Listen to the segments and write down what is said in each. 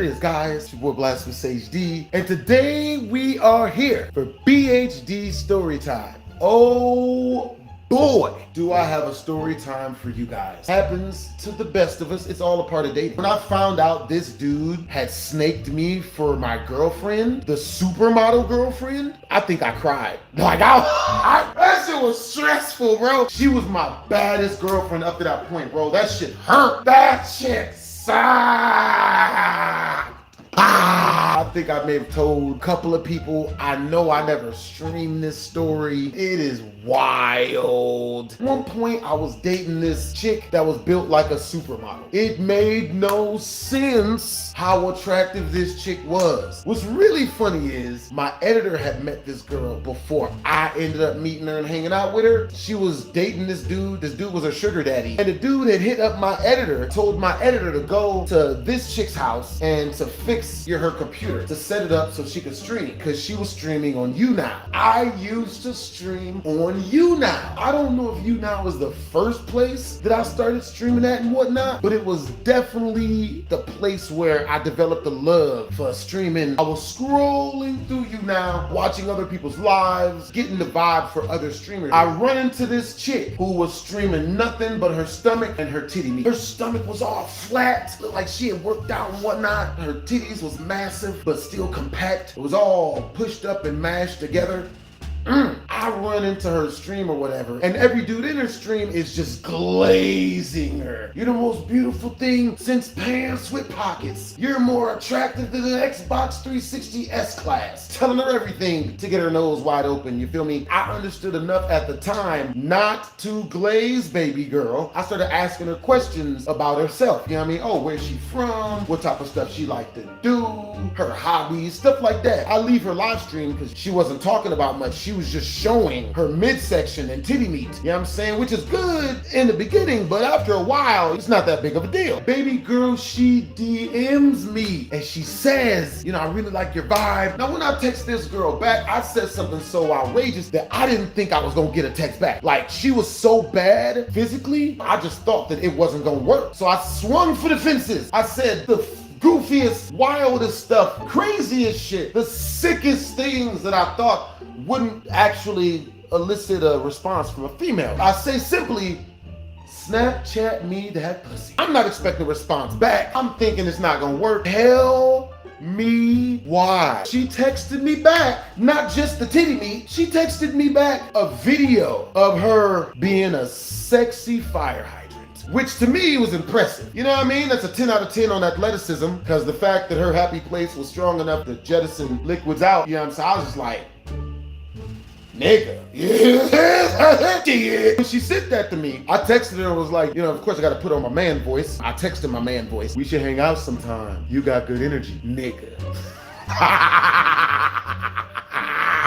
is, guys? It's your boy BlastphamousHD, and today we are here for BHD story time. Oh boy, do I have a story time for you guys. Happens to the best of us. It's all a part of dating. When I found out this dude had snaked me for my girlfriend, the supermodel girlfriend, I think I cried. Like, that shit was stressful, bro. She was my baddest girlfriend up to that point, bro. That shit hurt. That shit sucked. I think I may have told a couple of people. I know I never streamed this story. It is wild. At one point, I was dating this chick that was built like a supermodel. It made no sense how attractive this chick was. What's really funny is my editor had met this girl before I ended up meeting her and hanging out with her. She was dating this dude. This dude was her sugar daddy. And the dude had hit up my editor, told my editor to go to this chick's house and to fix her computer, to set it up so she could stream, because she was streaming on YouNow. I used to stream on YouNow. I don't know if YouNow was the first place that I started streaming at and whatnot, but it was definitely the place where I developed a love for streaming. I was scrolling through YouNow, watching other people's lives, getting the vibe for other streamers. I run into this chick who was streaming nothing but her stomach and her titty meat. Her stomach was all flat, looked like she had worked out and whatnot. Her titties was massive but still compact. It was all pushed up and mashed together. I run into her stream or whatever, and every dude in her stream is just glazing her. You're the most beautiful thing since pants with pockets. You're more attractive than an Xbox 360 S-Class. Telling her everything to get her nose wide open, you feel me? I understood enough at the time not to glaze baby girl. I started asking her questions about herself. You know what I mean? Oh, where's she from? What type of stuff she like to do? Her hobbies, stuff like that. I leave her live stream because she wasn't talking about much. She was just showing her midsection and titty meat, you know what I'm saying? Which is good in the beginning, but after a while, it's not that big of a deal. Baby girl, she DMs me and she says, you know, I really like your vibe. Now, when I text this girl back, I said something so outrageous that I didn't think I was gonna get a text back. Like, she was so bad physically, I just thought that it wasn't gonna work. So I swung for the fences. I said the goofiest, wildest stuff, craziest shit, the sickest things that I thought wouldn't actually elicit a response from a female. I say simply, Snapchat me that pussy. I'm not expecting a response back. I'm thinking it's not gonna work. Hell me why? She texted me back, not just the titty meat, she texted me back a video of her being a sexy fire hydrant, which to me was impressive. You know what I mean? That's a 10 out of 10 on athleticism, because the fact that her happy place was strong enough to jettison liquids out, you know what I'm saying? I was just like, nigga. Yeah. When she said that to me, I texted her and was like, you know, of course I gotta put on my man voice. I texted my man voice. We should hang out sometime. You got good energy, nigga.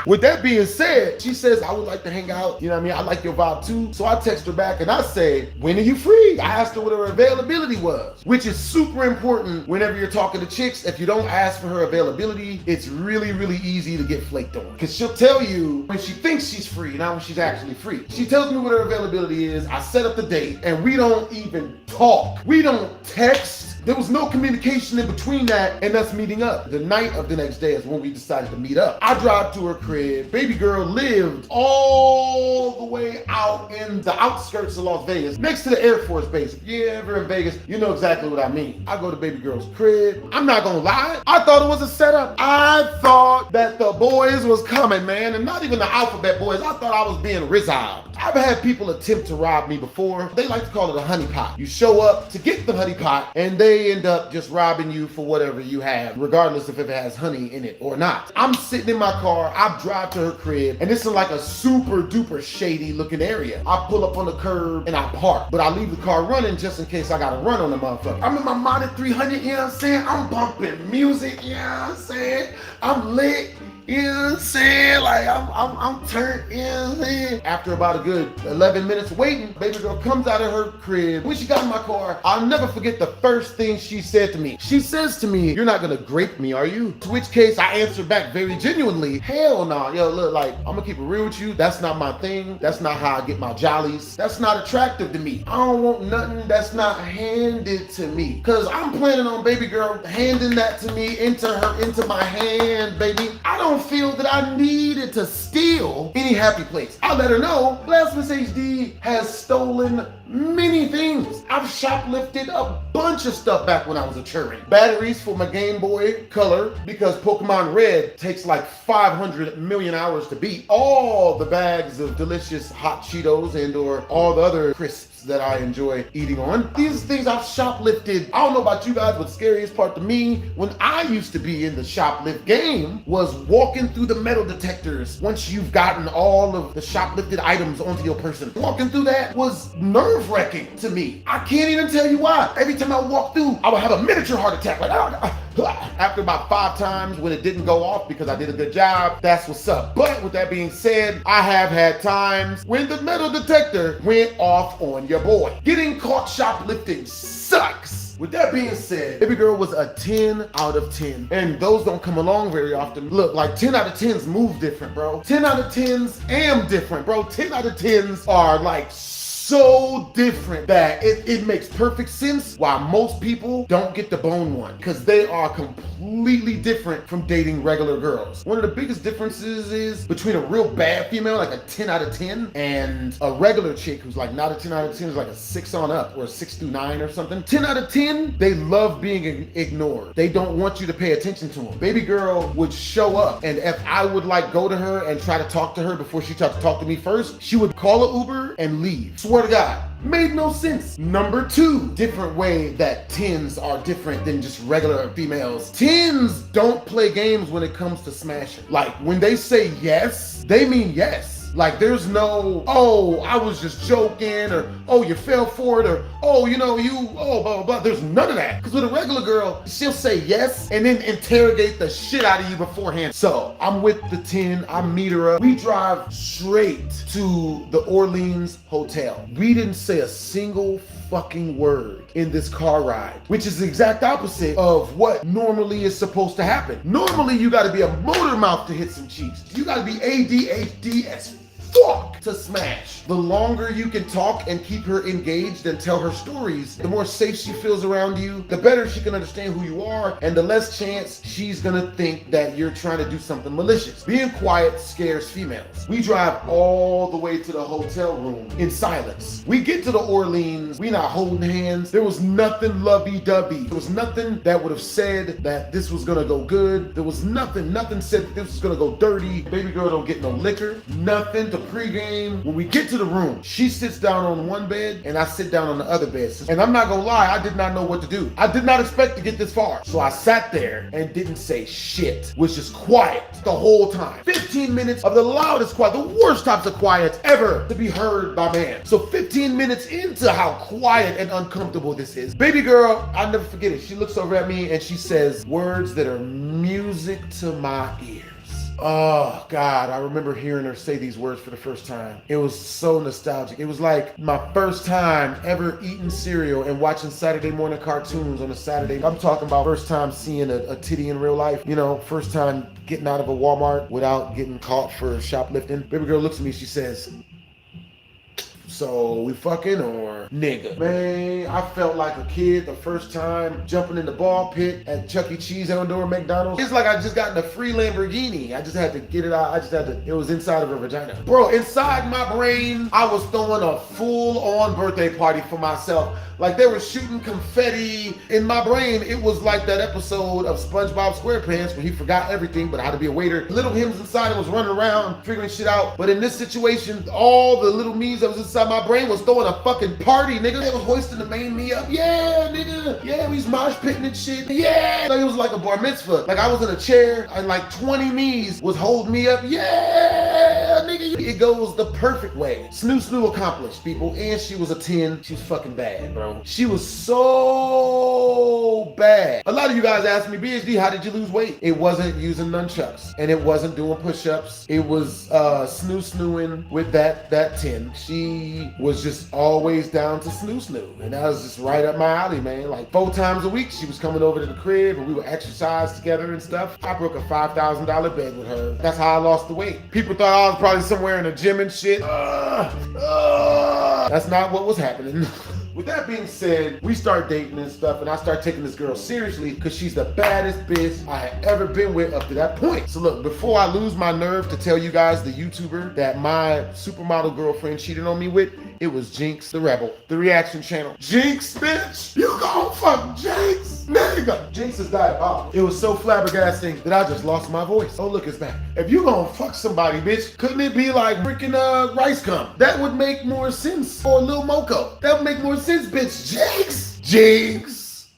With that being said, she says, I would like to hang out. You know what I mean? I like your vibe too. So I text her back and I say, when are you free? I asked her what her availability was, which is super important whenever you're talking to chicks. If you don't ask for her availability, it's really, really easy to get flaked on. Because she'll tell you when she thinks she's free, not when she's actually free. She tells me what her availability is. I set up the date and we don't even talk. We don't text. There was no communication in between that and us meeting up. The night of the next day is when we decided to meet up. I drive to her crib. Baby girl lived all the way out in the outskirts of Las Vegas, next to the Air Force Base. If you're ever in Vegas, you know exactly what I mean. I go to baby girl's crib. I'm not gonna lie, I thought it was a setup. I thought that the boys was coming, man, and not even the alphabet boys. I thought I was being rizzed. I've had people attempt to rob me before. They like to call it a honeypot. You show up to get the honeypot and they end up just robbing you for whatever you have, regardless of if it has honey in it or not. I'm sitting in my car, I drive to her crib, and this is like a super duper shady looking area. I pull up on the curb and I park, but I leave the car running just in case I gotta run on the motherfucker. I'm in my modded 300, you know what I'm saying? I'm bumping music, you know what I'm saying? I'm lit. You know what I'm saying? Like, I'm turned in. After about a good good 11 minutes waiting. Baby girl comes out of her crib. When she got in my car, I'll never forget the first thing she said to me. She says to me, "You're not gonna grape me, are you?" To which case I answered back very genuinely, "Hell no, yo, look, like, I'm gonna keep it real with you. That's not my thing. That's not how I get my jollies. That's not attractive to me. I don't want nothing that's not handed to me. Cause I'm planning on baby girl handing that to me into my hand, baby. I don't feel that I needed to steal any happy place. I'll let her know BlastphamousHD has stolen many things. I've shoplifted a bunch of stuff back when I was a children. Batteries for my Game Boy Color because Pokemon Red takes like 500 million hours to beat. All the bags of delicious hot Cheetos and or all the other crisps that I enjoy eating on. These things I've shoplifted. I don't know about you guys, but the scariest part to me when I used to be in the shoplift game was walking through the metal detectors once you've gotten all of the shoplifted items onto your person. Walking through that was nerve-wracking to me. I can't even tell you why. Every time I walk through, I would have a miniature heart attack. Like, after about 5 times when it didn't go off because I did a good job, that's what's up. But with that being said, I have had times when the metal detector went off on your boy. Getting caught shoplifting sucks. With that being said, baby girl was a 10 out of 10. And those don't come along very often. Look, like 10 out of 10s move different, bro. 10 out of 10s am different, bro. 10 out of 10s are like so different that it makes perfect sense why most people don't get the bone one, because they are completely different from dating regular girls. One of the biggest differences is between a real bad female, like a 10 out of 10, and a regular chick who's like not a 10 out of 10, is like a 6 on up or a 6 through 9 or something. 10 out of 10, they love being ignored. They don't want you to pay attention to them. Baby girl would show up, and if I would like go to her and try to talk to her before she tried to talk to me first, she would call an Uber and leave. Swear to God, made no sense. Number 2, different way that 10s are different than just regular females. 10s don't play games when it comes to smashing. Like when they say yes, they mean yes. Like there's no, oh, I was just joking, or oh, you fell for it, or oh, you know, you, oh, blah, blah, blah. There's none of that. Because with a regular girl, she'll say yes and then interrogate the shit out of you beforehand. So I'm with the 10, I meet her up. We drive straight to the Orleans Hotel. We didn't say a single fucking word in this car ride, which is the exact opposite of what normally is supposed to happen. Normally, you gotta be a motor mouth to hit some cheeks. You gotta be ADHD as fuck to smash. The longer you can talk and keep her engaged and tell her stories, the more safe she feels around you, the better she can understand who you are, and the less chance she's gonna think that you're trying to do something malicious. Being quiet scares females. We drive all the way to the hotel room in silence. We get to the Orleans, we not holding hands. There was nothing lovey-dovey. There was nothing that would have said that this was gonna go good. There was nothing said that this was gonna go dirty. Baby girl don't get no liquor, nothing to pregame. When we get to the room, she sits down on one bed and I sit down on the other bed. And I'm not gonna lie, I did not know what to do. I did not expect to get this far. So I sat there and didn't say shit, was just quiet the whole time. 15 minutes of the loudest quiet, the worst types of quiet ever to be heard by man. So 15 minutes into how quiet and uncomfortable this is, baby girl, I'll never forget it. She looks over at me and she says words that are music to my ears. Oh God, I remember hearing her say these words for the first time. It was so nostalgic. It was like my first time ever eating cereal and watching Saturday morning cartoons on a Saturday. I'm talking about first time seeing a titty in real life. You know, first time getting out of a Walmart without getting caught for shoplifting. Baby girl looks at me, she says, "So we fucking or nigga?" Man, I felt like a kid the first time jumping in the ball pit at Chuck E. Cheese and or McDonald's. It's like I just got in a free Lamborghini. I just had to get it out. It was inside of her vagina. Bro, inside my brain, I was throwing a full-on birthday party for myself. Like they were shooting confetti in my brain. It was like that episode of SpongeBob SquarePants where he forgot everything but how to be a waiter. Little hims inside him was running around figuring shit out. But in this situation, all the little me's that was inside my brain was throwing a fucking party, nigga. They was hoisting the main me up. Yeah, nigga. Yeah, we was mosh pitting and shit. Yeah. Like it was like a bar mitzvah. Like I was in a chair and like 20 me's was holding me up. Yeah, nigga. it goes the perfect way. Snoo accomplished, people, and she was a 10. She was fucking bad, bro. She was so bad. A lot of you guys asked me, BHD, how did you lose weight? It wasn't using nunchucks, and it wasn't doing push-ups. It was snooing with that 10. She was just always down to snoo, and that was just right up my alley, man. Like 4 times a week, she was coming over to the crib, and we would exercise together and stuff. I broke a $5,000 bed with her. That's how I lost the weight. People thought I was probably somewhere in a gym and shit. That's not what was happening. With that being said, we start dating and stuff, and I start taking this girl seriously because she's the baddest bitch I had ever been with up to that point. So look, before I lose my nerve to tell you guys the YouTuber that my supermodel girlfriend cheated on me with, it was Jinx the Rebel, the reaction channel. Jinx, bitch, you gon' fuck Jinx, nigga. Jinx is diabolical. It was so flabbergasting that I just lost my voice. Oh, look, it's back. If you gon' fuck somebody, bitch, couldn't it be like freaking rice gum? That would make more sense. Or Lil Moco. That would make more sense, bitch. Jinx. Jinx.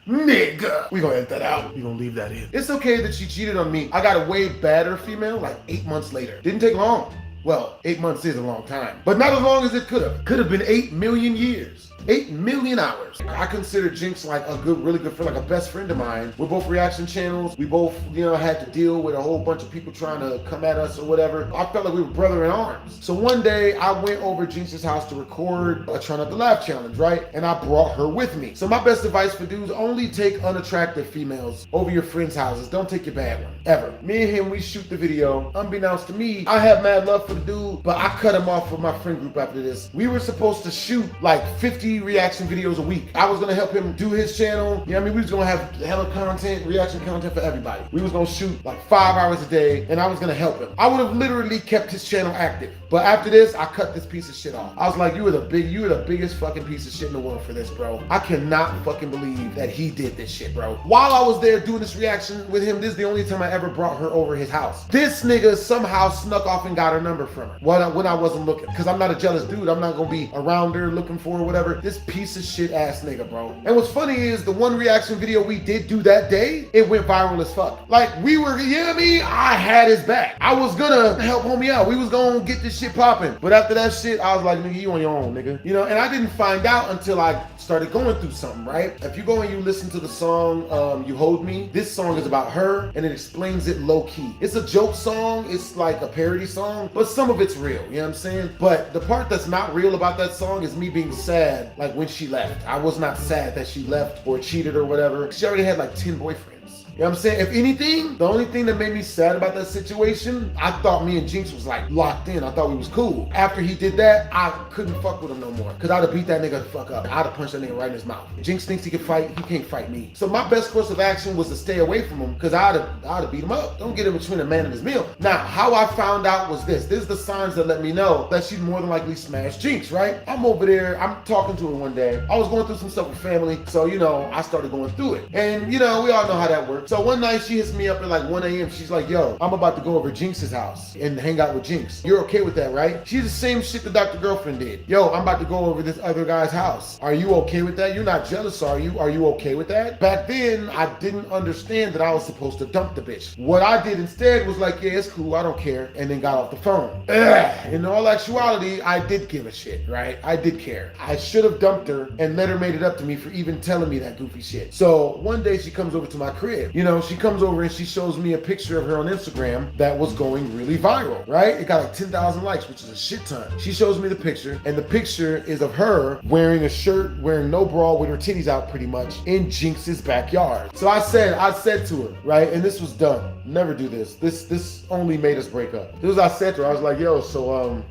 Nigga. We gonna edit that out. We gonna leave that in. It's okay that she cheated on me. I got a way badder female like 8 months later. Didn't take long. Well, 8 months is a long time, but not as long as it could have. Could have been 8 million years. 8 million hours. I consider Jinx like a really good friend, like a best friend of mine. We're both reaction channels. We both, had to deal with a whole bunch of people trying to come at us or whatever. I felt like we were brother in arms. So one day I went over to Jinx's house to record a Try Not to Laugh challenge, right? And I brought her with me. So my best advice for dudes, only take unattractive females over your friends' houses. Don't take your bad one, ever. Me and him, we shoot the video. Unbeknownst to me, I have mad love for the dude, but I cut him off with my friend group after this. We were supposed to shoot like 50 reaction videos a week. I was gonna help him do his channel. We was gonna have hella content, reaction content for everybody. We was gonna shoot like 5 hours a day, and I was gonna help him. I would have literally kept his channel active. But after this, I cut this piece of shit off. I was like, you were the biggest fucking piece of shit in the world for this, bro. I cannot fucking believe that he did this shit, bro. While I was there doing this reaction with him, this is the only time I ever brought her over his house. This nigga somehow snuck off and got her number from her when I wasn't looking. Cause I'm not a jealous dude. I'm not gonna be around her looking for her, whatever. This piece of shit ass nigga, bro. And what's funny is the one reaction video we did do that day, it went viral as fuck. Like we were, I had his back. I was gonna help homie out. We was gonna get this shit popping. But after that shit, I was like, nigga, you on your own, nigga. And I didn't find out until I started going through something, right? If you go and you listen to the song, You Hold Me, this song is about her and it explains it low key. It's a joke song. It's like a parody song, but some of it's real, you know what I'm saying? But the part that's not real about that song is me being sad, like when she left. I was not sad that she left or cheated or whatever. She already had like 10 boyfriends. You know what I'm saying? If anything, the only thing that made me sad about that situation, I thought me and Jinx was like locked in. I thought we was cool. After he did that, I couldn't fuck with him no more. Cause I'd have beat that nigga the fuck up. I'd have punched that nigga right in his mouth. Jinx thinks he can fight, he can't fight me. So my best course of action was to stay away from him cause I'd have beat him up. Don't get in between a man and his meal. Now, how I found out was this. This is the signs that let me know that she'd more than likely smash Jinx, right? I'm over there, I'm talking to her one day. I was going through some stuff with family. So, I started going through it. And, we all know how that works. So one night she hits me up at like 1 a.m. She's like, yo, I'm about to go over Jinx's house and hang out with Jinx. You're okay with that, right? She's the same shit the Dr. Girlfriend did. Yo, I'm about to go over this other guy's house. Are you okay with that? You're not jealous, are you? Are you okay with that? Back then, I didn't understand that I was supposed to dump the bitch. What I did instead was like, yeah, it's cool, I don't care, and then got off the phone. In all actuality, I did give a shit, right? I did care. I should have dumped her and let her made it up to me for even telling me that goofy shit. So one day she comes over to my crib. She comes over and she shows me a picture of her on Instagram that was going really viral, right? It got like 10,000 likes, which is a shit ton. She shows me the picture, and the picture is of her wearing a shirt, wearing no bra, with her titties out pretty much, in Jinx's backyard. So I said to her, right? And this was dumb. Never do this. This only made us break up. This was what I said to her. I was like, yo, so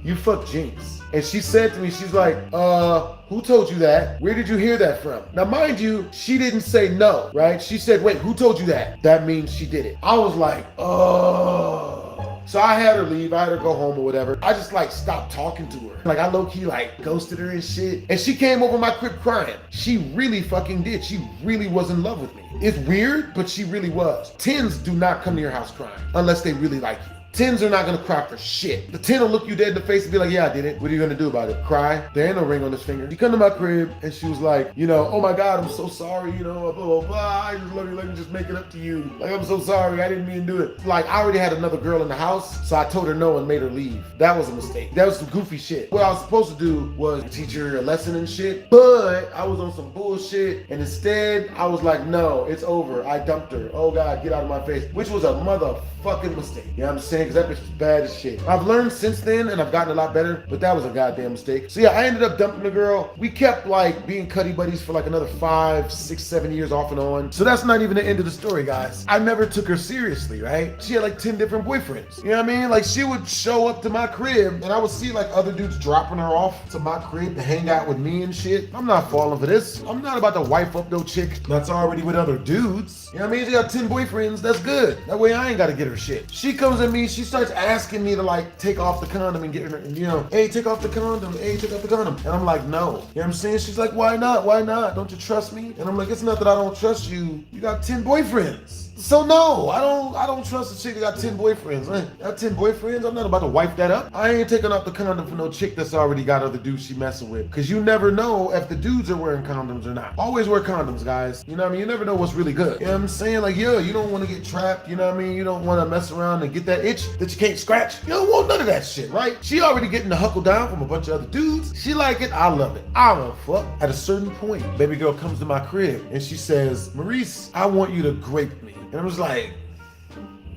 you fucked Jinx. And she said to me, she's like, who told you that? Where did you hear that from? Now, mind you, she didn't say no, right? She said, wait, who told you that? That means she did it. I was like, oh. So I had her leave. I had her go home or whatever. I just stopped talking to her. I low-key ghosted her and shit. And she came over my crib crying. She really fucking did. She really was in love with me. It's weird, but she really was. 10s do not come to your house crying unless they really like you. 10s are not gonna cry for shit. The 10 will look you dead in the face and be like, yeah, I did it. What are you gonna do about it? Cry? There ain't no ring on his finger. She come to my crib and she was like, you know, oh my God, I'm so sorry, you know, blah, blah, blah. I just love you, let me just make it up to you. Like, I'm so sorry, I didn't mean to do it. Like, I already had another girl in the house, so I told her no and made her leave. That was a mistake. That was some goofy shit. What I was supposed to do was teach her a lesson and shit, but I was on some bullshit, and instead, I was like, no, it's over. I dumped her. Oh God, get out of my face. Which was a motherfucking mistake. You know what I'm saying? Because that bitch was bad as shit. I've learned since then, and I've gotten a lot better, but that was a goddamn mistake. So yeah, I ended up dumping the girl. We kept like being cuddy buddies for like another 5, 6, 7 years off and on. So that's not even the end of the story, guys. I never took her seriously, right? She had like 10 different boyfriends. You know what I mean? Like she would show up to my crib and I would see like other dudes dropping her off to my crib to hang out with me and shit. I'm not falling for this. I'm not about to wife up no chick that's already with other dudes. You know what I mean? She got 10 boyfriends. That's good. That way I ain't got to get her shit. She comes at me. She starts asking me to like take off the condom and get her, you know, hey, take off the condom. Hey, take off the condom. And I'm like, no. You know what I'm saying? She's like, why not? Why not? Don't you trust me? And I'm like, it's not that I don't trust you. You got 10 boyfriends. So no, I don't trust a chick that got 10 boyfriends. I got 10 boyfriends. I'm not about to wipe that up. I ain't taking off the condom for no chick that's already got other dudes she messing with. Cause you never know if the dudes are wearing condoms or not. Always wear condoms, guys. You know what I mean? You never know what's really good. You know what I'm saying? Like, yeah, you don't want to get trapped. You know what I mean? You don't want to mess around and get that itch that you can't scratch. You don't want none of that shit, right? She already getting the huckle down from a bunch of other dudes. She like it. I love it. I don't fuck. At a certain point, baby girl comes to my crib and she says, Maurice, I want you to grape me. And I was like,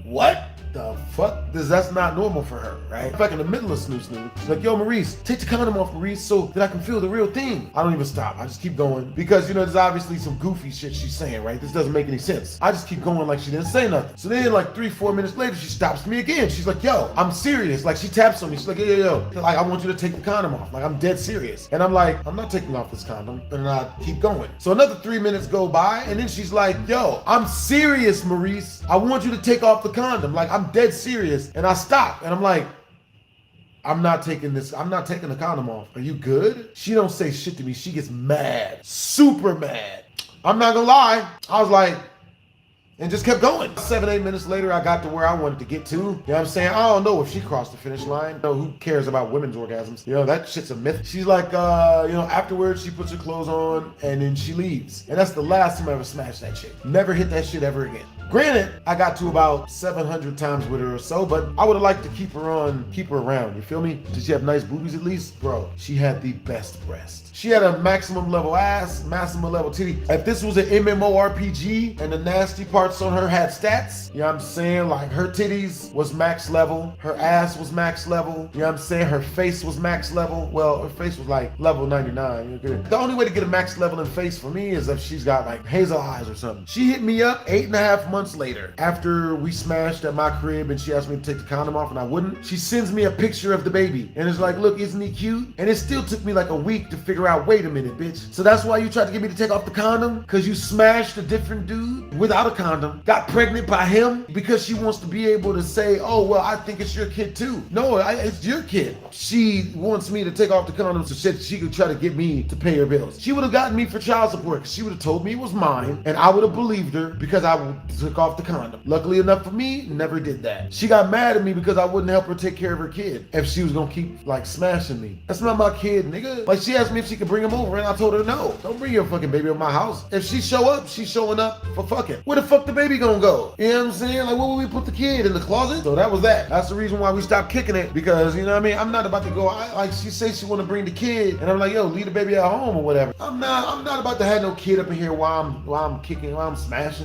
what the fuck? That's not normal for her, right? Back in the middle of snoo. She's like, yo, Maurice, take the condom off, Maurice, so that I can feel the real thing. I don't even stop. I just keep going because, you know, there's obviously some goofy shit she's saying, right? This doesn't make any sense. I just keep going like she didn't say nothing. So then like 3-4 minutes later, she stops me again. She's like, yo, I'm serious. Like she taps on me. She's like, yo. Like, I want you to take the condom off. Like, I'm dead serious. And I'm like, I'm not taking off this condom. And I keep going. So another 3 minutes go by and then she's like, yo, I'm serious, Maurice. I want you to take off the condom. Like, I'm dead serious. And I stop and I'm like, I'm not taking the condom off. Are you good? She don't say shit to me. She gets mad, super mad. I'm not gonna lie. I was like, and just kept going. 7-8 minutes later, I got to where I wanted to get to. You know what I'm saying? I don't know if she crossed the finish line. You know, who cares about women's orgasms? You know, that shit's a myth. She's like, you know, afterwards, she puts her clothes on and then she leaves. And that's the last time I ever smashed that chick. Never hit that shit ever again. Granted, I got to about 700 times with her or so, but I would have liked to keep her around, you feel me? Did she have nice boobies at least? Bro, she had the best breast. She had a maximum level ass, maximum level titty. If this was an MMORPG and the nasty parts on her had stats, you know what I'm saying? Like her titties was max level, her ass was max level, you know what I'm saying? Her face was max level. Well, her face was like level 99. The only way to get a max level in face for me is if she's got like hazel eyes or something. She hit me up 8.5 months later after we smashed at my crib and she asked me to take the condom off and I wouldn't. She sends me a picture of the baby and it's like, look, isn't he cute? And it still took me like a week to figure out, wait a minute, bitch. So that's why you tried to get me to take off the condom? Because you smashed a different dude without a condom, got pregnant by him because she wants to be able to say, oh, well, I think it's your kid too. No, it's your kid. She wants me to take off the condom so she could try to get me to pay her bills. She would have gotten me for child support because she would have told me it was mine and I would have believed her because I took off the condom. Luckily enough for me, never did that. She got mad at me because I wouldn't help her take care of her kid if she was gonna keep like smashing me. That's not my kid, nigga. Like she asked me if she could bring him over and I told her no. Don't bring your fucking baby over my house. If she show up, she's showing up for fucking. Where the fuck the baby gonna go? You know what I'm saying? Like where would we put the kid? In the closet? So that was that. That's the reason why we stopped kicking it because you know what I mean? I'm not about to go, like she says she wanna bring the kid and I'm like, yo, leave the baby at home or whatever. I'm not about to have no kid up in here while I'm kicking, while I'm smashing.